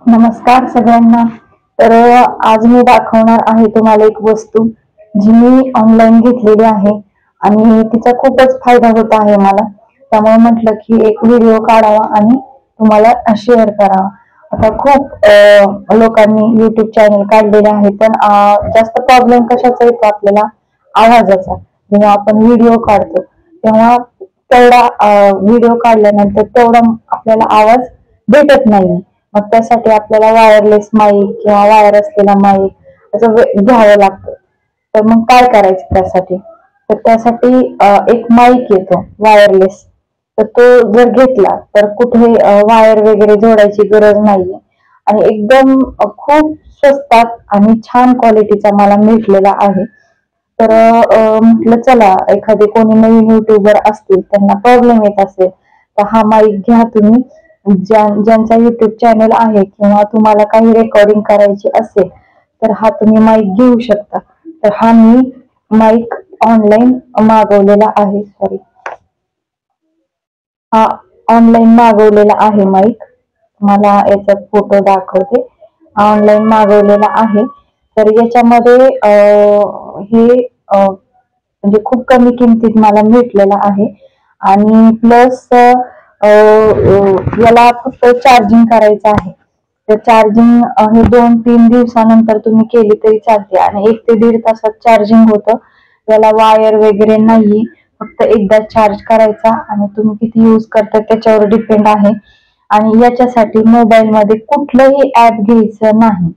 नमस्कार सगळ्यांना. तर आज मी दाखवणार आहे तुम्हाला एक वस्तू जी मी ऑनलाईन घेतलेली आहे आणि तिचा खूपच फायदा होत आहे मला. त्यामुळे म्हटलं की एक व्हिडिओ काढावा आणि तुम्हाला शेअर करावा. आता खूप लोकांनी युट्यूब चॅनल काढलेले आहे, पण जास्त प्रॉब्लेम कशाचा येतो आपल्याला? आवाजाचा. जेव्हा आपण व्हिडिओ काढतो तेव्हा तेवढा व्हिडिओ काढल्यानंतर तेवढा आपल्याला आवाज भेटत नाही. मग त्यासाठी आपल्याला वायरलेस माईक किंवा वायर असलेला माईक असं घ्यावं लागतं. तर मग काय करायचं त्यासाठी? तर त्यासाठी एक माईक येतो वायरलेस. तर तो जर घेतला तर कुठे वायर वगैरे जोडायची गरज नाहीये आणि एकदम खूप स्वस्तात आणि छान क्वालिटीचा मला भेटलेला आहे. तर म्हटलं चला, एखादे कोणी नवीन युट्यूबर असतील, त्यांना प्रॉब्लेम येत असेल तर हा माईक घ्या तुम्ही. ज्यांचा युट्यूब चॅनल आहे किंवा तुम्हाला काही रेकॉर्डिंग करायची असेल तर हा तुम्ही माईक घेऊ शकता. तर हा मी माईक ऑनलाईन मागवलेला आहे. सॉरी, हा ऑनलाईन मागवलेला आहे माईक. मला याचा फोटो दाखवते. ऑनलाईन मागवलेला आहे. तर याच्यामध्ये हे म्हणजे खूप कमी किमतीत मला भेटलेला आहे आणि प्लस याला फक्त चार्जिंग करायचं आहे. तर चार्जिंग हे 2-3 दिवसानंतर तुम्ही केली तरी चालते आणि 1 ते 1.5 तासात चार्जिंग होतं. याला वायर वगैरे नाही, फक्त एकदा चार्ज करायचा आणि तुम्ही किती यूज करता त्याच्यावर डिपेंड आहे. आणि याच्यासाठी मोबाईल मध्ये कुठलंही ऍप घ्यायचं नाही,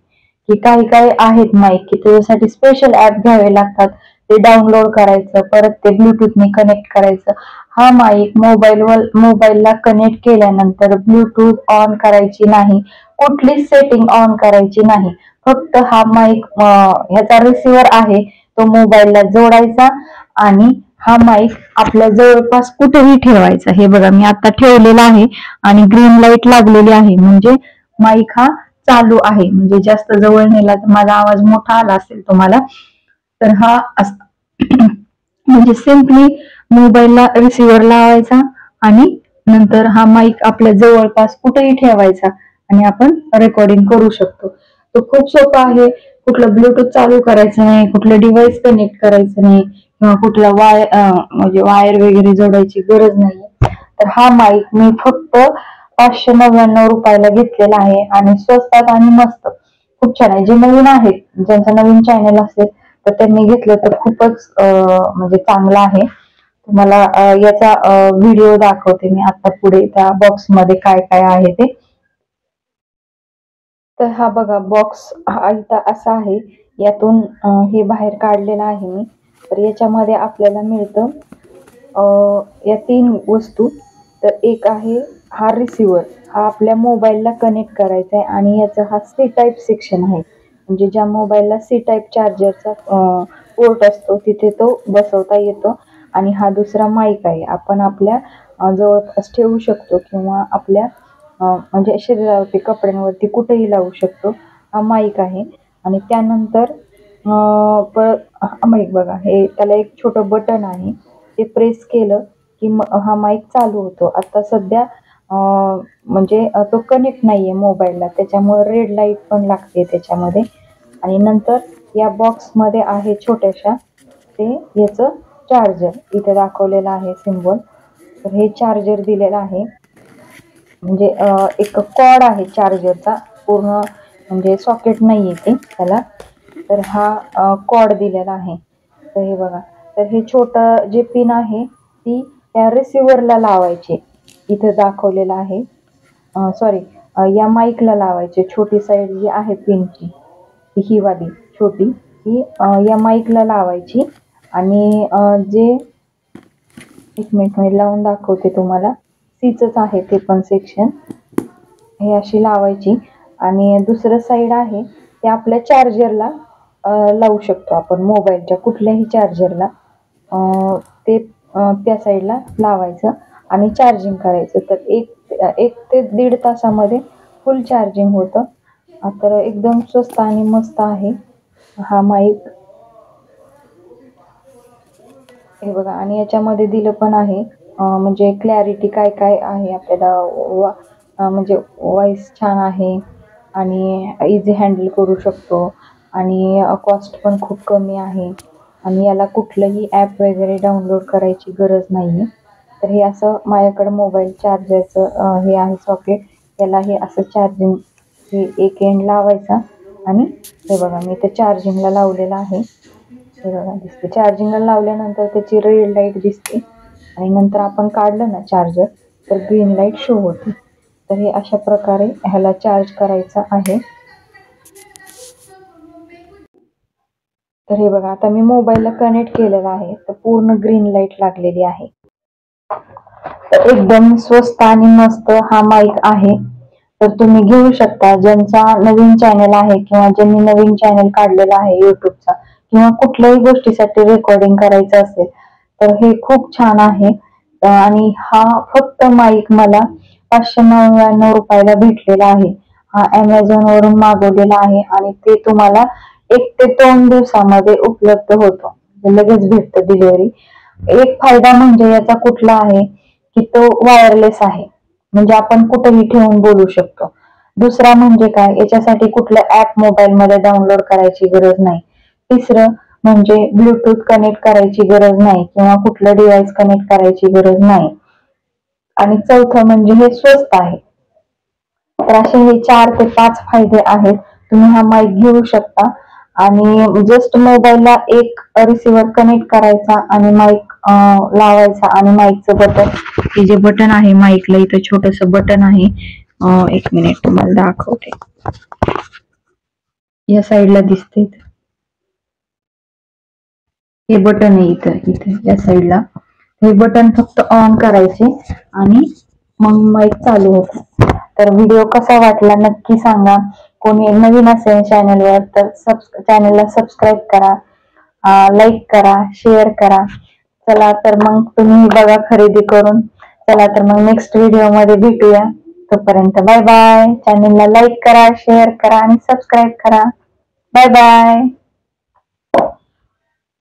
की काही काही आहेत माईक की त्याच्यासाठी स्पेशल ऍप घ्यावे लागतात. ते डाउनलोड करायचं, परत ते ब्लूटूथने कनेक्ट करायचं. हा माईक मोबाईलला कनेक्ट केल्यानंतर ब्लूटूथ ऑन करायची नाही, कुठलीच सेटिंग ऑन करायची नाही. फक्त हा माईक ह्याचा रिसिव्हर आहे तो मोबाईलला जोडायचा आणि हा माईक आपल्या जवळपास कुठेही ठेवायचा. हे बघा, मी आता ठेवलेला आहे आणि ग्रीन लाईट लागलेली आहे, म्हणजे माईक हा चालू आहे. म्हणजे जास्त जवळ नेला तर माझा आवाज मोठा आला असेल तुम्हाला. तर हा म्हणजे सिम्पली मोबाईलला रिसिव्हर लावायचा आणि नंतर हा माईक आपल्या जवळपास कुठेही ठेवायचा आणि आपण रेकॉर्डिंग करू शकतो. तो खूप सोपा आहे. कुठलं ब्लूटूथ चालू करायचं नाही, कुठलं डिव्हाइस कनेक्ट करायचं नाही किंवा कुठला म्हणजे वायर वगैरे जोडायची गरज नाही. तर हा माईक मी फक्त 599 रुपयाला घेतलेला आहे आणि स्वस्तात आणि मस्त खूप छान आहे. जे नवीन आहेत, ज्यांचा नवीन चॅनल असेल तर त्यांनी घेतलं तर खूपच म्हणजे चांगलं आहे. तुम्हाला याचा व्हिडिओ दाखवते मी आता पुढे त्या बॉक्स मध्ये काय काय आहे ते. तर हा बघा, बॉक्स हा इथं असा आहे. यातून हे बाहेर काढलेलं आहे मी. तर याच्यामध्ये आपल्याला मिळतं या 3 वस्तू. तर एक आहे हा रिसिव्हर, हा आपल्या मोबाईलला कनेक्ट करायचा आहे आणि याचा हा सी टाईप सेक्शन आहे. म्हणजे ज्या मोबाईलला सी टाईप चार्जरचा पोर्ट असतो तिथे तो बसवता येतो. आणि हा दुसरा माईक आहे, आपण आपल्या जवळपास ठेवू शकतो किंवा आपल्या म्हणजे शरीरावरती, कपड्यांवरती कुठेही लावू शकतो. हा माईक आहे. आणि त्यानंतर हा माईक बघा, हे त्याला एक छोटं बटन आहे. ते प्रेस केलं की हा माईक चालू होतो. आता सध्या म्हणजे तो कनेक्ट नाहीये मोबाईलला, त्याच्यामुळे रेड लाईट पण लागते त्याच्यामध्ये. आणि नंतर या बॉक्समध्ये आहे छोट्याशा ते याचं चार्जर, इथे दाखवलेलं आहे सिम्बॉल. तर हे चार्जर दिलेलं आहे. म्हणजे एक कॉर्ड आहे चार्जरचा, पूर्ण म्हणजे सॉकेट नाहीये ते त्याला. तर हा कॉर्ड दिलेला आहे. तर हे बघा, तर हे छोटं जे पिन आहे ती त्या रिसिव्हरला लावायची, इथे दाखवलेलं आहे. सॉरी, या माईकला लावायची. छोटी साईड जी आहे पिनची, ही वाली छोटी, ही या माईकला लावायची. आणि जे एक मिनिट मी लावून दाखवते तुम्हाला. सीचच आहे ते पण सेक्शन. हे अशी लावायची आणि दुसरं साईड आहे ते आपल्या चार्जरला लावू शकतो आपण, मोबाईलच्या कुठल्याही चार्जरला. ते त्या साईडला लावायचं आणि चार्जिंग करायचं. तर 1 ते 1.5 तासामध्ये फुल चार्जिंग होतं. तर एकदम स्वस्त आणि मस्त आहे हा माईक. हे बघा, आणि याच्यामध्ये दिलं पण आहे म्हणजे क्लॅरिटी काय काय आहे आपल्याला. म्हणजे व्हॉइस छान आहे आणि इझी हँडल करू शकतो आणि कॉस्ट पण खूप कमी आहे आणि याला कुठलंही ॲप वगैरे डाउनलोड करायची गरज नाही आहे. तर हे असं माझ्याकडं मोबाईल चार्जरचं हे आहे सॉकेट. याला हे असं चार्जिंग हे एक एंड लावायचा आणि हे बघा मी ते चार्जिंगला लावलेलं आहे. हे बघा दिसते चार्जिंगला लावल्यानंतर त्याची रेड लाईट दिसते आणि नंतर आपण काढलं ना चार्जर तर ग्रीन लाईट शो होते. तर हे अशा प्रकारे ह्याला चार्ज करायचा आहे. तर हे बघा आता मी मोबाईलला कनेक्ट केलेलं आहे तर पूर्ण ग्रीन लाईट लागलेली आहे. तर एकदम स्वस्त आणि मस्त हा माईक आहे. तर तुम्ही घेऊ शकता. ज्यांचा नवीन चॅनल आहे किंवा ज्यांनी नवीन चॅनल काढलेला आहे युट्यूबचा किंवा कुठल्याही गोष्टीसाठी रेकॉर्डिंग करायचं असेल तर हे खूप छान आहे. आणि हा फक्त माईक मला 599 रुपयाला भेटलेला आहे. हा Amazon वरून मागवलेला आहे आणि ते तुम्हाला 1 ते 2 दिवसामध्ये उपलब्ध होतो. लगेच भेटतं डिलिव्हरी. एक फायदा म्हणजे याचा कुठला आहे की तो वायरलेस आहे. म्हणजे आपण कुठेही ठेवून बोलू शकतो. दुसरा म्हणजे काय याच्यासाठी कुठलं ऍप मोबाईलमध्ये डाउनलोड करायची गरज नाही. तिसरं म्हणजे ब्लूटूथ कनेक्ट करायची गरज नाही किंवा कुठलं डिव्हाइस कनेक्ट करायची गरज नाही. आणि चौथं म्हणजे हे स्वस्त आहे. तर असे हे 4 ते 5 फायदे आहेत. तुम्ही हा माईक घेऊ शकता आणि जस्ट मोबाईलला एक रिसिव्हर कनेक्ट करायचा आणि माईक लावायचा आणि माईकचं बटन हे जे बटन आहे माईकला इथं छोटस बटन आहे. एक मिनिट तुम्हाला दाखवते. या साईडला दिसते हे बटन आहे इथं इथे या साईडला. हे बटन फक्त ऑन करायचे आणि मग माईक चालू होतं. तर व्हिडिओ कसा वाटला नक्की सांगा. कोणी नवीन असेल चॅनलवर तर चॅनलला सबस्क्राईब करा, लाईक करा, शेअर करा. चला तर मग तुम्ही बघा खरेदी करून. चला तर मग नेक्स्ट व्हिडिओ मध्ये भेटूया. तोपर्यंत बाय बाय. चॅनलला लाईक करा, शेअर करा आणि सबस्क्राईब करा. Bye bye.